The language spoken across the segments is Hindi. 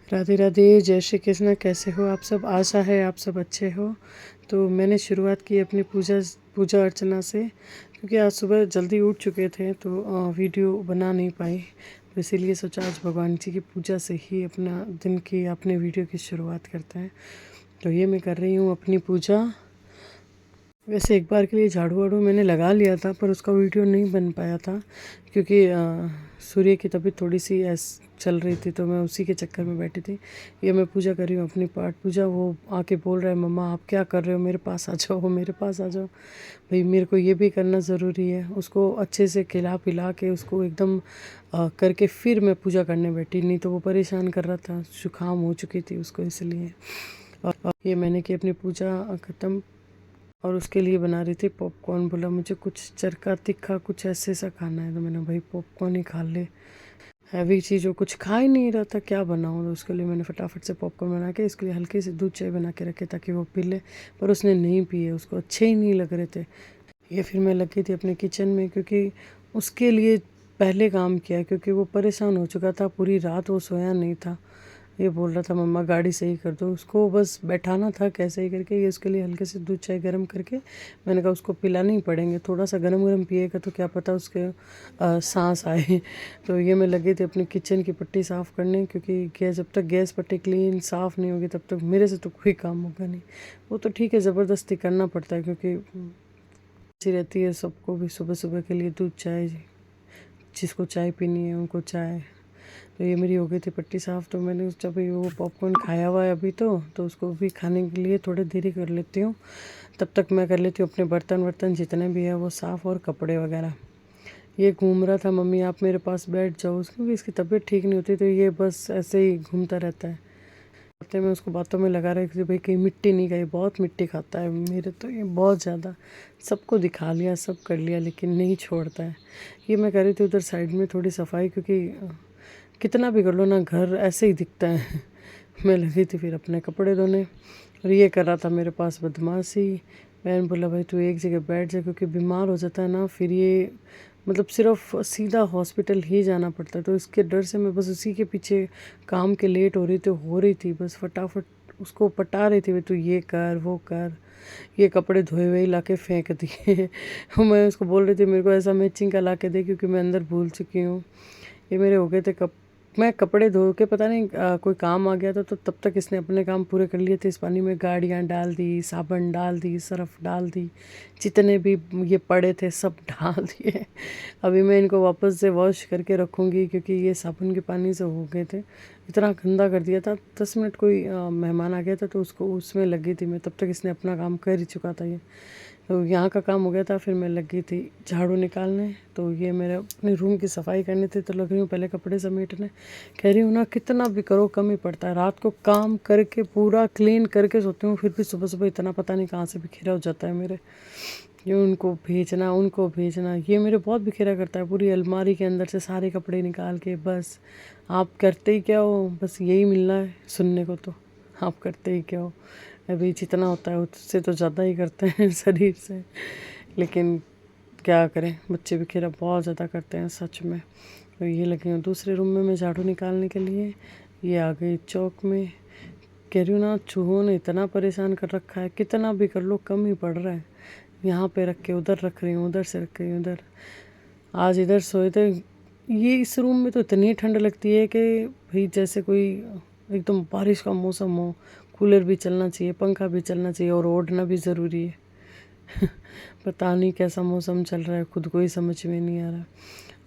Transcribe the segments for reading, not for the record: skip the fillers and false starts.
राधे राधे, जय श्री कृष्ण। कैसे हो आप सब? आशा है आप सब अच्छे हो। तो मैंने शुरुआत की अपनी पूजा अर्चना से, क्योंकि आज सुबह जल्दी उठ चुके थे तो वीडियो बना नहीं पाई। तो इसीलिए सोचा आज भगवान जी की पूजा से ही अपना दिन की अपने वीडियो की शुरुआत करते हैं। तो ये मैं कर रही हूँ अपनी पूजा। वैसे एक बार के लिए झाड़ू वाड़ू मैंने लगा लिया था, पर उसका वीडियो नहीं बन पाया था क्योंकि सूर्य की तबीयत थोड़ी सी चल रही थी, तो मैं उसी के चक्कर में बैठी थी। ये मैं पूजा कर रही हूँ अपनी पाठ पूजा। वो आके बोल रहा है, मम्मा आप क्या कर रहे हो, मेरे पास आ जाओ, मेरे पास आ जाओ। भाई मेरे को ये भी करना ज़रूरी है। उसको अच्छे से खिला पिला के उसको एकदम करके फिर मैं पूजा करने बैठी, नहीं तो वो परेशान कर रहा था, जुकाम हो चुकी थी उसको, इसलिए। और ये मैंने की अपनी पूजा ख़त्म, और उसके लिए बना रही थी पॉपकॉर्न। बोला मुझे कुछ चरखा तीखा कुछ ऐसे सा खाना है, तो मैंने भाई पॉपकॉर्न ही खा ले। हैवी चीज़ वो कुछ खा ही नहीं रहा था, क्या बनाऊँ। तो उसके लिए मैंने फटाफट से पॉपकॉर्न बना के इसके लिए हल्की सी दूध चाय बना के रखे ताकि वो पी ले, पर उसने नहीं पिए, उसको अच्छे ही नहीं लग रहे थे। ये फिर मैं लगी थी अपने किचन में, क्योंकि उसके लिए पहले काम किया, क्योंकि वो परेशान हो चुका था, पूरी रात वो सोया नहीं था। ये बोल रहा था मम्मा गाड़ी सही कर दो। उसको बस बैठाना था कैसे ही करके। ये उसके लिए हल्के से दूध चाय गर्म करके मैंने कहा उसको पिलाने ही पड़ेंगे, थोड़ा सा गरम गरम पिएगा तो क्या पता उसके सांस आए। तो ये मैं लगी थी अपनी किचन की पट्टी साफ़ करने, क्योंकि जब तक गैस पट्टी क्लीन साफ़ नहीं होगी तब तक मेरे से तो कोई काम होगा नहीं। वो तो ठीक है, ज़बरदस्ती करना पड़ता है, क्योंकि अच्छी रहती है सबको भी सुबह सुबह के लिए दूध चाय, जिसको चाय पीनी है उनको चाय। तो ये मेरी हो गई थी पट्टी साफ़। तो मैंने जब वो पॉपकॉर्न खाया हुआ है अभी तो उसको भी खाने के लिए थोड़ी देरी कर लेती हूँ। तब तक मैं कर लेती हूँ अपने बर्तन वर्तन जितने भी है वो साफ़, और कपड़े वगैरह। ये घूम रहा था, मम्मी आप मेरे पास बैठ जाओ, उसकी भी इसकी तबीयत ठीक नहीं होती, तो ये बस ऐसे ही घूमता रहता है। हफ्ते में उसको बातों में लगा रहा है कि भाई कहीं मिट्टी नहीं गई, बहुत मिट्टी खाता है मेरे, तो ये बहुत ज़्यादा सबको दिखा लिया, सब कर लिया, लेकिन नहीं छोड़ता है। ये मैं कर रही थी उधर साइड में थोड़ी सफाई, क्योंकि कितना भी कर लो ना, घर ऐसे ही दिखता है। मैं लगी थी फिर अपने कपड़े धोने, और ये कर रहा था मेरे पास बदमाशी। मैंने बोला भाई तू एक जगह बैठ जा, क्योंकि बीमार हो जाता है ना फिर ये, मतलब सिर्फ सीधा हॉस्पिटल ही जाना पड़ता है। तो इसके डर से मैं बस उसी के पीछे काम के लेट हो रही थी, बस फटाफट उसको पटा रही थी, भाई तू ये कर वो कर। ये कपड़े धोए हुए ला के फेंक दिए। मैं उसको बोल रही थी मेरे को ऐसा मैचिंग का ला के दे, क्योंकि मैं अंदर भूल चुकी हूँ। ये मेरे हो गए थे मैं कपड़े धो के, पता नहीं कोई काम आ गया था, तो तब तक इसने अपने काम पूरे कर लिए थे। इस पानी में गाड़ियाँ डाल दी, साबुन डाल दी, सर्फ डाल दी, जितने भी ये पड़े थे सब डाल दिए। अभी मैं इनको वापस से वॉश करके रखूँगी, क्योंकि ये साबुन के पानी से हो गए थे, इतना गंदा कर दिया था। 10 मिनट कोई मेहमान आ गया था तो उसको उसमें लगी थी मैं, तब तक इसने अपना काम कर ही चुका था। ये तो यहाँ का काम हो गया था, फिर मैं लगी थी झाड़ू निकालने। तो ये मेरे अपने रूम की सफाई करनी थी, तो लग रही हूँ पहले कपड़े समेटने। कह रही हूँ ना, कितना भी करो कम ही पड़ता है। रात को काम करके पूरा क्लीन करके सोती हूँ, फिर भी सुबह सुबह इतना पता नहीं कहाँ से बिखेरा हो जाता है मेरे। ये उनको भेजना उनको भेजना, ये मेरे बहुत बिखेरा करता है। पूरी अलमारी के अंदर से सारे कपड़े निकाल के, बस आप करते ही क्या हो, बस यही मिलना है सुनने को। तो आप करते ही क्या हो, अभी जितना होता है उससे तो ज़्यादा ही करते हैं शरीर से, लेकिन क्या करें, बच्चे बिखेरा बहुत ज़्यादा करते हैं सच में। तो ये लगी हूँ दूसरे रूम में मैं झाड़ू निकालने के लिए। ये आ गई चौक में। कह रही हूँ ना, चूहों ने इतना परेशान कर रखा है, कितना भी कर लो कम ही पड़ रहा है। यहाँ पे रख के उधर रख रही हूँ, उधर से रख रही हूँ उधर। आज इधर सोए थे। ये इस रूम में तो इतनी ठंड लगती है कि भाई जैसे कोई एकदम बारिश का मौसम हो। कूलर भी चलना चाहिए, पंखा भी चलना चाहिए, और ओढ़ना भी ज़रूरी है। पता नहीं कैसा मौसम चल रहा है, खुद को ही समझ में नहीं आ रहा।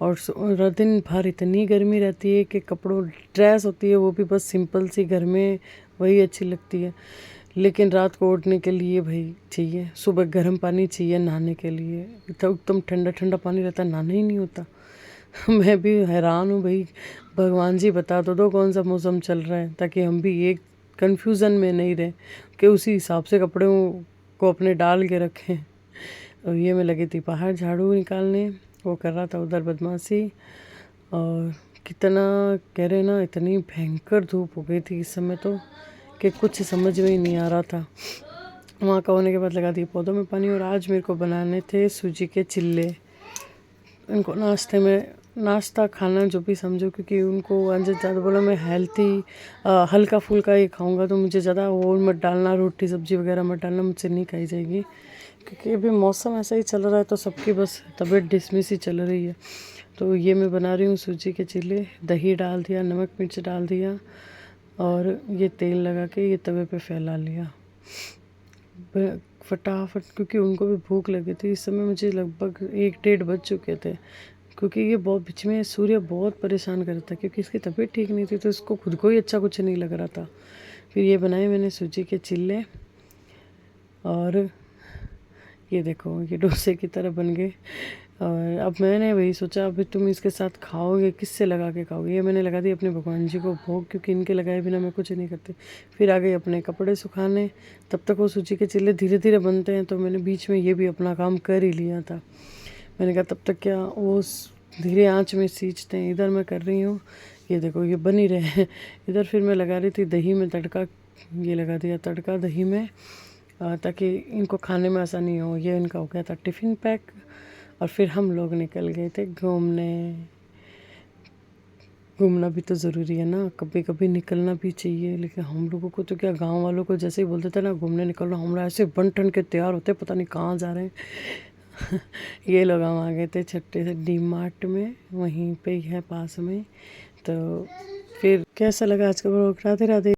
और दिन भर इतनी गर्मी रहती है कि कपड़ों ड्रेस होती है वो भी बस सिंपल सी घर में, वही अच्छी लगती है। लेकिन रात को ओढ़ने के लिए भाई चाहिए, सुबह गर्म पानी चाहिए नहाने के लिए। एकदम ठंडा ठंडा पानी रहता है, नहाना ही नहीं होता। मैं भी हैरान हूँ भाई, भगवान जी बता तो दो कौन सा मौसम चल रहा है, ताकि हम भी एक कन्फ्यूज़न में नहीं रहे कि उसी हिसाब से कपड़ों को अपने डाल के रखें। और ये मैं लगी थी बाहर झाड़ू निकालने, वो कर रहा था उधर बदमाशी। और कितना कह रहे ना, इतनी भयंकर धूप हो गई थी इस समय तो कि कुछ समझ में ही नहीं आ रहा था। वहाँ का होने के बाद लगा दिए पौधों में पानी। और आज मेरे को बनाने थे सूजी के चिल्ले। इनको नाश्ते में नाश्ता खाना जो भी समझो, क्योंकि उनको अंदर ज़्यादा बोला मैं हेल्थी हल्का फुल्का ही खाऊंगा, तो मुझे ज़्यादा वो मत डालना, रोटी सब्जी वगैरह मत डालना, मुझसे नहीं खाई जाएगी। क्योंकि अभी मौसम ऐसा ही चल रहा है तो सबकी बस तबीयत डिसमिस ही चल रही है। तो ये मैं बना रही हूँ सूजी के चिल्ले। दही डाल दिया, नमक मिर्च डाल दिया और ये तेल लगा के ये तवे पे फैला लिया फटाफट, क्योंकि उनको भी भूख लगी थी। इस समय मुझे लगभग 1 डेढ़ बज चुके थे, क्योंकि ये बहुत बीच में सूर्य बहुत परेशान कर रहा था, क्योंकि इसकी तबीयत ठीक नहीं थी तो इसको खुद को ही अच्छा कुछ नहीं लग रहा था। फिर ये बनाए मैंने सूजी के चिल्ले और ये देखो ये डोसे की तरह बन गए। और अब मैंने वही सोचा, अभी तुम इसके साथ खाओगे, किससे लगा के खाओगे? ये मैंने लगा दी अपने भगवान जी को भोग, क्योंकि इनके लगाए बिना मैं कुछ नहीं करती। फिर आ गई अपने कपड़े सुखाने, तब तक वो सूजी के चिल्ले धीरे धीरे बनते हैं, तो मैंने बीच में ये भी अपना काम कर ही लिया था। मैंने कहा तब तक क्या वो धीरे आंच में सींचते हैं। इधर मैं कर रही हूँ, ये देखो ये बन ही रहे हैं। इधर फिर मैं लगा रही थी दही में तड़का, ये लगा दिया तड़का दही में ताकि इनको खाने में आसानी हो। ये इनका हो गया था टिफ़िन पैक और फिर हम लोग निकल गए थे घूमने। घूमना भी तो ज़रूरी है ना, कभी कभी निकलना भी चाहिए। लेकिन हम लोगों को तो क्या, गांव वालों को जैसे ही बोलते थे ना घूमने निकलना, हमरा ऐसे बन ठन के तैयार होते पता नहीं कहाँ जा रहे हैं। ये लोग हम आ गए थे छट्टे से डी मार्ट में, वहीं पे ही है पास में। तो फिर कैसा लगा आज का ब्लॉग? राधे राधे।